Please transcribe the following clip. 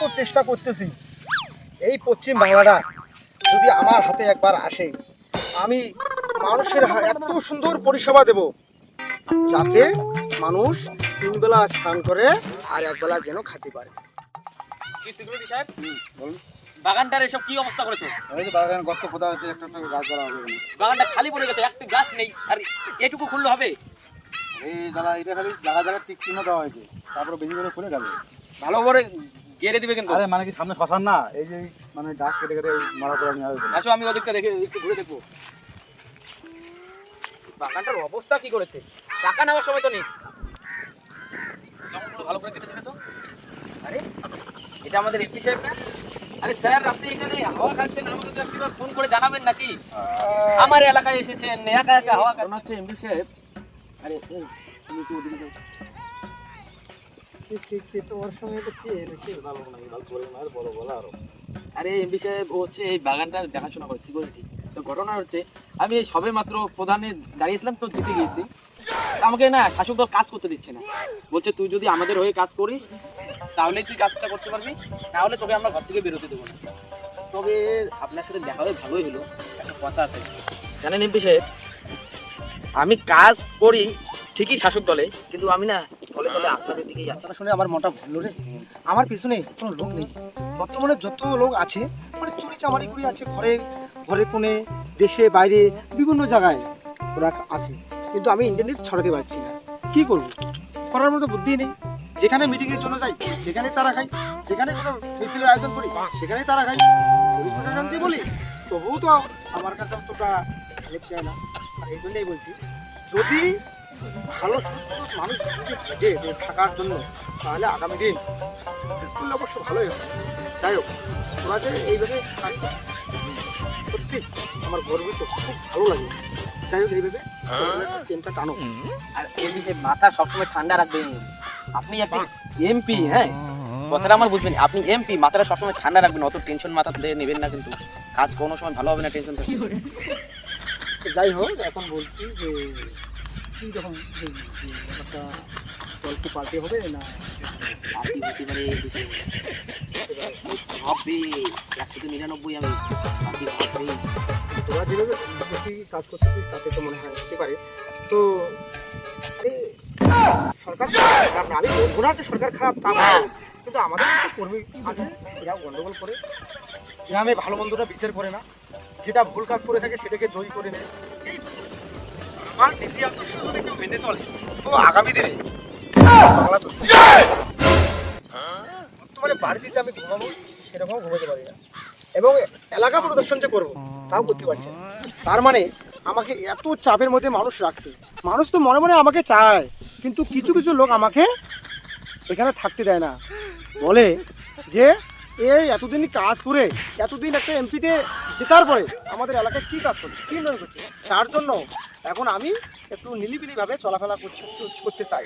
কত চেষ্টা করতেছি এই পশ্চিম বাংলাটা যদি আমার হাতে একবার আসে, আমি মানুষের এত সুন্দর পরিষেবা দেব যাতে মানুষ 3 বেলা স্নান করে আর 1 বেলা যেন খেতে পারে। কি সিকিউরিটি সাহেব, বলুন বাগানটার এসব কি অবস্থা করেছো? ওই যে বাগান গর্ত খোদা হচ্ছে, একটা একটা গাছ গাড়া হবে। বাগানটা খালি পড়ে গেছে, একটা গাছ নেই, আর এটুকু খুললে হবে? এই দাদা এটা খালি জায়গা জায়গা টিক চিহ্ন দেওয়া হয়েছে, তারপরে বেশি করে খুলে গেল। ভালো করে গেড়ে দিবে কিন্তু। আরে মানে কি সামনে শ্মশান না, এই যে মানে গাছ কেটে কেটে মারা করে নেওয়া হয়েছে। আসো আমি ওদিকটা দেখে একটু ঘুরে দেখবো বাগানটার অবস্থা কি করেছে। টাকা নেওয়ার সময় তো নেই, ভালো করে কেটে দেবে তো। আরে এটা আমাদের এমপি সাহেব না? আরে স্যার, আপনি এখানে হাওয়া খাচ্ছেন, আমাকে তো একবার ফোন করে জানাবেন নাকি? আমার এলাকায় এসেছেন, একা একা হাওয়া খাচ্ছেন। হচ্ছে এমপি সাহেব। আরে এই তুমি কি ওদিকে যাও। তোমার সঙ্গে তো কি এনেছি ভালো না, ভালো করে না বড় বলা আরো। আরে এমপি সাহেব, ও হচ্ছে এই বাগানটা দেখাশোনা করে, সিকিউরিটি। তো ঘটনা হচ্ছে আমি এই সবে মাত্র প্রধানে দাঁড়িয়েছিলাম, তো জিতে গিয়েছি। আমাকে না শাসক দল কাজ করতে দিচ্ছে না, বলছে তুই যদি আমাদের হয়ে কাজ করিস তাহলে তুই কাজটা করতে পারবি, নাহলে তোকে আমরা ঘর থেকে বেরোতে দেবো না। তবে আপনার সাথে দেখা হয়ে ভালোই হলো, একটা কথা আছে জানেন এমপি সাহেব, আমি কাজ করি ঠিকই শাসক দলে, কিন্তু আমি না দলে দলে আপনাদের দিকেই আছি। শুনে আমার মনটা ভালো রে। আমার পিছনে কোনো লোক নেই, বর্তমানে যত লোক আছে মানে চুরি চামারি করে আছে, ঘরে ঘরে কোণে, দেশে বাইরে বিভিন্ন জায়গায় ওরা আছে, কিন্তু আমি ইন্টারনেট ছড়াতে পারছি না। কি করব, করার মতো বুদ্ধি নেই। যেখানে মিটিংয়ের জন্য যাই সেখানে তারা খাই, যেখানে কোনো মিছিলের আয়োজন করি সেখানে তারা খাই, পুলিশ প্রশাসনকে বলি তবুও তো আমার কাছে অতটা হেল্প দেয় না। আর এই জন্যই বলছি, যদি ভালো মানুষ যদি বুঝে যে থাকার জন্য, তাহলে আগামী দিন শেষ করলে অবশ্য ভালোই হবে। যাই হোক, তোরা যে এইভাবে কাজ করছিস, সত্যি আমার গর্বিত, খুব ভালো লাগে। যাই হোক, এইভাবে চেনটা টানো। আর এমপি সাহেব মাথা সবসময় ঠান্ডা রাখবেন। আপনি এমপি, হ্যাঁ কথাটা আমার বুঝবেন, আপনি এমপি, মাথাটা সবসময় ঠান্ডা রাখবেন, অত টেনশন মাথাতে নেবেন না, কিন্তু কাজ কোনো সময় ভালো হবে না টেনশন থেকে। যাই হোক, এখন বলছি যে কি রকম একটা গল্প পাল্টে হবে না পার্টি হতে পারে হবে 199, আমি পার্টি হবে। তোরা যেভাবে বেশি কাজ করতেছিস তাতে তো মনে হয় হতে পারে। তো আরে সরকার খারাপ না, আমি বলবো না যে সরকার খারাপ, তা না, কিন্তু আমাদের কিছু কর্মী আছে এরা গন্ডগোল করে, গ্রামে ভালো মন্দটা বিচার করে না, যেটা ভুল কাজ করে থাকে সেটাকে জয়ী করে নেয়। এই তো আমার নীতি আদর্শ যদি কেউ মেনে চলে, তো আগামী দিনে বাংলা তো বর্তমানে বাড়িতে যে আমি ঘুমাবো সেরকম ঘুমাতে পারি না, এবং এলাকা প্রদর্শন যে করবো তাও করতে পারছে না। তার মানে আমাকে এত চাপের মধ্যে মানুষ রাখছে। মানুষ তো মনে মনে আমাকে চায়, কিন্তু কিছু কিছু লোক আমাকে এখানে থাকতে দেয় না, বলে যে এই এতদিন কাজ করে এতদিন একটা এমপিতে জেতার পরে আমাদের এলাকায় কী কাজ করছে, কী উন্নয়ন করছে। তার জন্য এখন আমি একটু নিলিবিলিভাবে চলাফেরা করতে চাই।